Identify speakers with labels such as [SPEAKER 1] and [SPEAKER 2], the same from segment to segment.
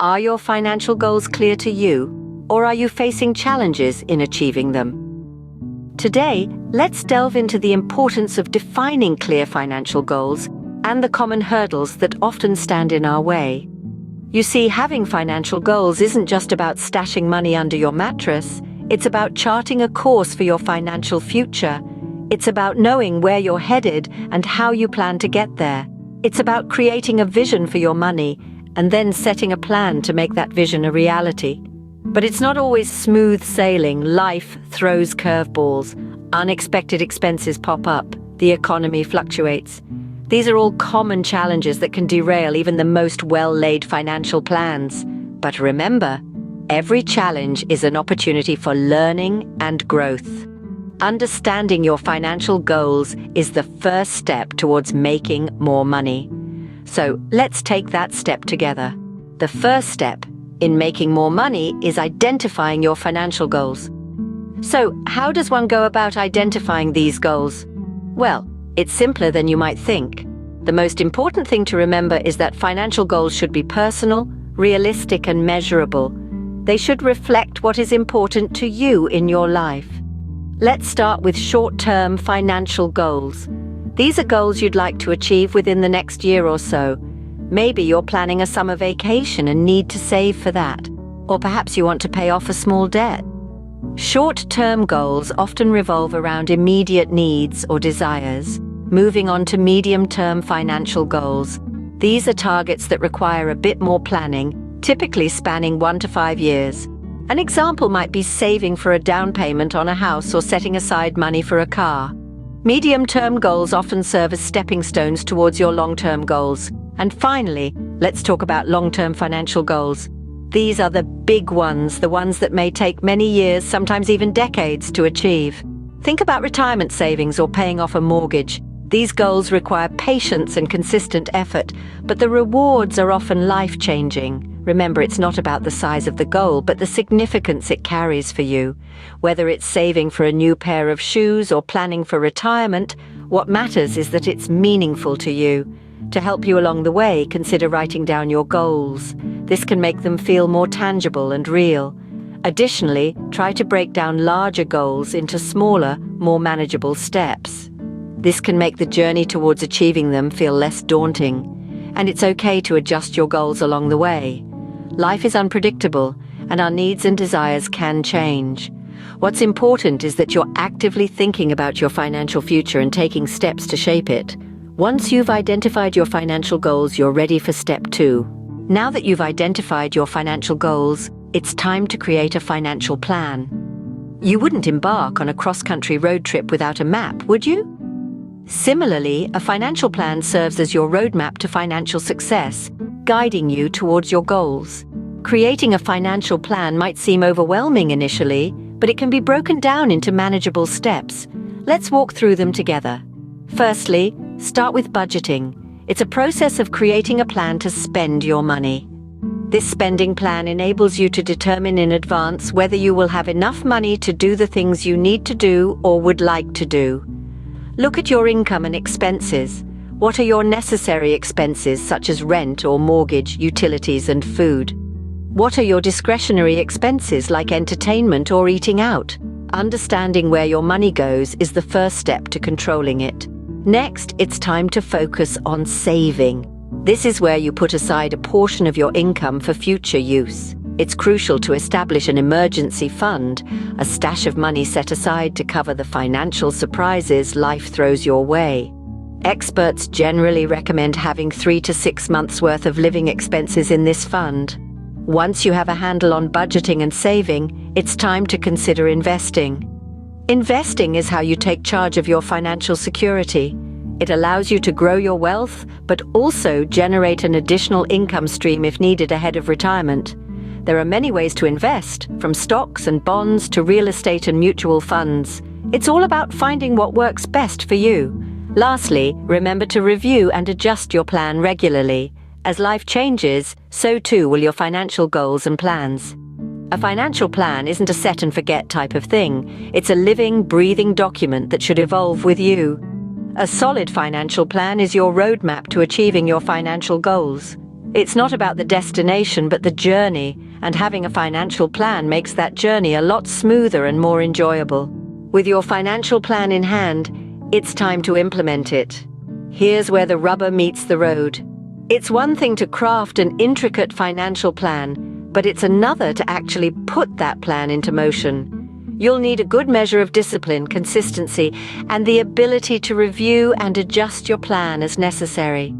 [SPEAKER 1] Are your financial goals clear to you, or are you facing challenges in achieving them? Today, let's delve into the importance of defining clear financial goals and the common hurdles that often stand in our way. You see, having financial goals isn't just about stashing money under your mattress. It's about charting a course for your financial future. It's about knowing where you're headed and how you plan to get there. It's about creating a vision for your money and then setting a plan to make that vision a reality. But it's not always smooth sailing. Life throws curveballs. Unexpected expenses pop up. The economy fluctuates. These are all common challenges that can derail even the most well-laid financial plans. But remember, every challenge is an opportunity for learning and growth. Understanding your financial goals is the first step towards making more money. So let's take that step together. The first step in making more money is identifying your financial goals. So how does one go about identifying these goals? Well, it's simpler than you might think. The most important thing to remember is that financial goals should be personal, realistic, and measurable. They should reflect what is important to you in your life. Let's start with short-term financial goals. These are goals you'd like to achieve within the next year or so. Maybe you're planning a summer vacation and need to save for that. Or perhaps you want to pay off a small debt. Short-term goals often revolve around immediate needs or desires. Moving on to medium-term financial goals. These are targets that require a bit more planning, typically spanning 1 to 5 years. An example might be saving for a down payment on a house or setting aside money for a car. Medium-term goals often serve as stepping stones towards your long-term goals. And finally, let's talk about long-term financial goals. These are the big ones, the ones that may take many years, sometimes even decades, to achieve. Think about retirement savings or paying off a mortgage. These goals require patience and consistent effort, but the rewards are often life-changing. Remember, it's not about the size of the goal, but the significance it carries for you. Whether it's saving for a new pair of shoes or planning for retirement, what matters is that it's meaningful to you. To help you along the way, consider writing down your goals. This can make them feel more tangible and real. Additionally, try to break down larger goals into smaller, more manageable steps. This can make the journey towards achieving them feel less daunting. And it's okay to adjust your goals along the way. Life is unpredictable, and our needs and desires can change. What's important is that you're actively thinking about your financial future and taking steps to shape it. Once you've identified your financial goals, you're ready for step 2. Now that you've identified your financial goals, it's time to create a financial plan. You wouldn't embark on a cross-country road trip without a map, would you? Similarly, a financial plan serves as your roadmap to financial success, guiding you towards your goals. Creating a financial plan might seem overwhelming initially, but it can be broken down into manageable steps. Let's walk through them together. Firstly, start with budgeting. It's a process of creating a plan to spend your money. This spending plan enables you to determine in advance whether you will have enough money to do the things you need to do or would like to do. Look at your income and expenses. What are your necessary expenses, such as rent or mortgage, utilities, and food? What are your discretionary expenses, like entertainment or eating out? Understanding where your money goes is the first step to controlling it. Next, it's time to focus on saving. This is where you put aside a portion of your income for future use. It's crucial to establish an emergency fund, a stash of money set aside to cover the financial surprises life throws your way. Experts generally recommend having 3 to 6 months' worth of living expenses in this fund. Once you have a handle on budgeting and saving, it's time to consider investing. Investing is how you take charge of your financial security. It allows you to grow your wealth, but also generate an additional income stream if needed ahead of retirement. There are many ways to invest, from stocks and bonds to real estate and mutual funds. It's all about finding what works best for you. Lastly, remember to review and adjust your plan regularly. As life changes, so too will your financial goals and plans. A financial plan isn't a set-and-forget type of thing. It's a living, breathing document that should evolve with you. A solid financial plan is your roadmap to achieving your financial goals. It's not about the destination, but the journey, and having a financial plan makes that journey a lot smoother and more enjoyable. With your financial plan in hand, it's time to implement it. Here's where the rubber meets the road. It's one thing to craft an intricate financial plan, but it's another to actually put that plan into motion. You'll need a good measure of discipline, consistency, and the ability to review and adjust your plan as necessary.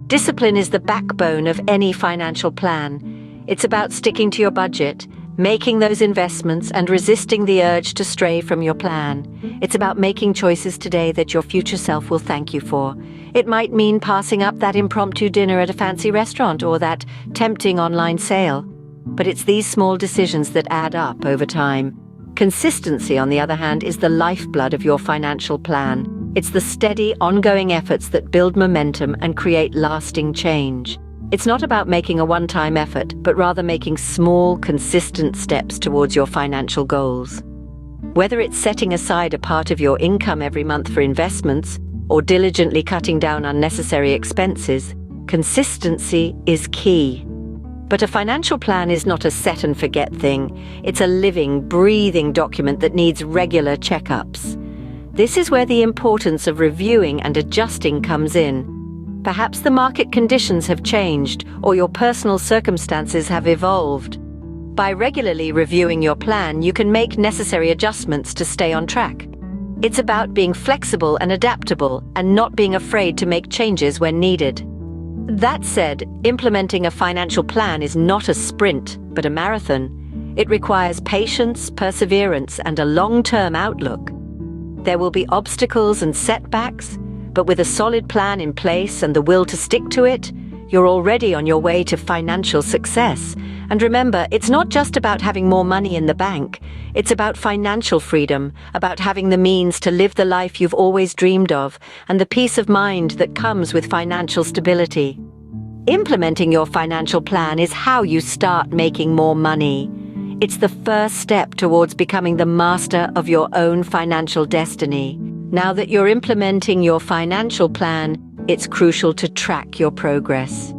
[SPEAKER 1] Discipline is the backbone of any financial plan. It's about sticking to your budget, making those investments, and resisting the urge to stray from your plan. It's about making choices today that your future self will thank you for. It might mean passing up that impromptu dinner at a fancy restaurant or that tempting online sale. But it's these small decisions that add up over time. Consistency, on the other hand, is the lifeblood of your financial plan. It's the steady, ongoing efforts that build momentum and create lasting change. It's not about making a one-time effort, but rather making small, consistent steps towards your financial goals. Whether it's setting aside a part of your income every month for investments or diligently cutting down unnecessary expenses, consistency is key. But a financial plan is not a set-and-forget thing. It's a living, breathing document that needs regular checkups. This is where the importance of reviewing and adjusting comes in. Perhaps the market conditions have changed or your personal circumstances have evolved. By regularly reviewing your plan, you can make necessary adjustments to stay on track. It's about being flexible and adaptable and not being afraid to make changes when needed. That said, implementing a financial plan is not a sprint, but a marathon. It requires patience, perseverance, and a long-term outlook. There will be obstacles and setbacks, but with a solid plan in place and the will to stick to it, you're already on your way to financial success. And remember, it's not just about having more money in the bank. It's about financial freedom, about having the means to live the life you've always dreamed of, and the peace of mind that comes with financial stability. Implementing your financial plan is how you start making more money. It's the first step towards becoming the master of your own financial destiny. Now that you're implementing your financial plan, it's crucial to track your progress.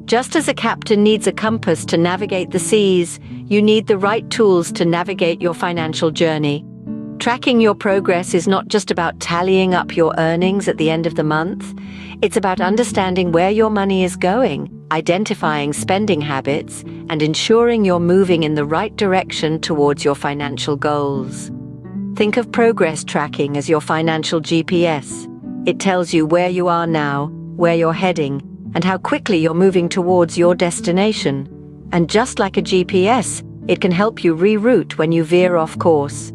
[SPEAKER 1] Just as a captain needs a compass to navigate the seas, you need the right tools to navigate your financial journey. Tracking your progress is not just about tallying up your earnings at the end of the month. It's about understanding where your money is going, identifying spending habits, and ensuring you're moving in the right direction towards your financial goals. Think of progress tracking as your financial GPS. It tells you where you are now, where you're heading, and how quickly you're moving towards your destination. And just like a GPS, it can help you reroute when you veer off course.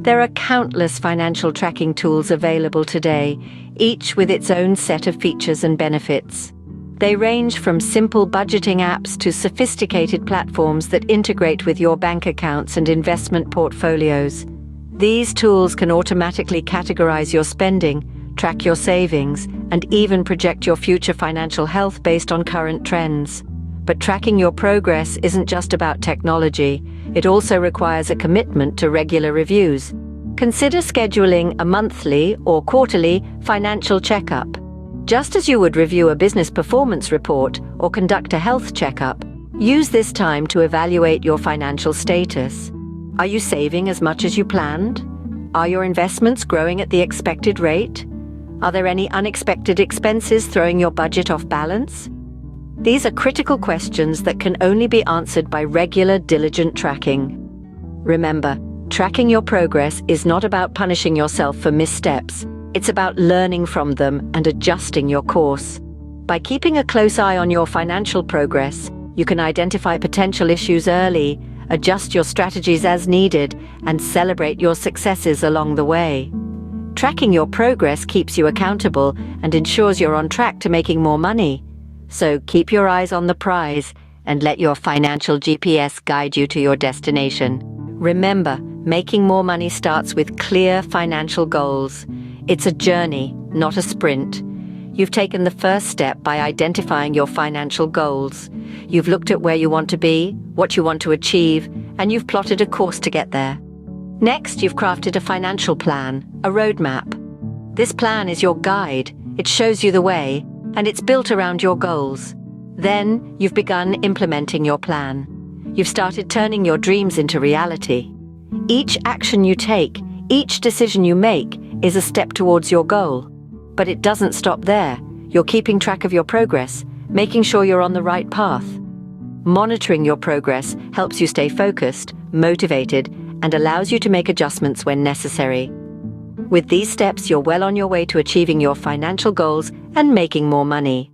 [SPEAKER 1] There are countless financial tracking tools available today, each with its own set of features and benefits. They range from simple budgeting apps to sophisticated platforms that integrate with your bank accounts and investment portfolios. These tools can automatically categorize your spending, track your savings, and even project your future financial health based on current trends. But tracking your progress isn't just about technology. It also requires a commitment to regular reviews. Consider scheduling a monthly or quarterly financial checkup. Just as you would review a business performance report or conduct a health checkup, use this time to evaluate your financial status. Are you saving as much as you planned? Are your investments growing at the expected rate? Are there any unexpected expenses throwing your budget off balance? These are critical questions that can only be answered by regular, diligent tracking. Remember, tracking your progress is not about punishing yourself for missteps. It's about learning from them and adjusting your course. By keeping a close eye on your financial progress, you can identify potential issues early, adjust your strategies as needed, and celebrate your successes along the way. Tracking your progress keeps you accountable and ensures you're on track to making more money. So keep your eyes on the prize and let your financial GPS guide you to your destination. Remember, making more money starts with clear financial goals. It's a journey, not a sprint. You've taken the first step by identifying your financial goals. You've looked at where you want to be, what you want to achieve, and you've plotted a course to get there. Next, you've crafted a financial plan, a roadmap. This plan is your guide. It shows you the way, and it's built around your goals. Then, you've begun implementing your plan. You've started turning your dreams into reality. Each action you take, each decision you make, is a step towards your goal. But it doesn't stop there. You're keeping track of your progress, making sure you're on the right path. Monitoring your progress helps you stay focused, motivated, and allows you to make adjustments when necessary. With these steps, you're well on your way to achieving your financial goals and making more money.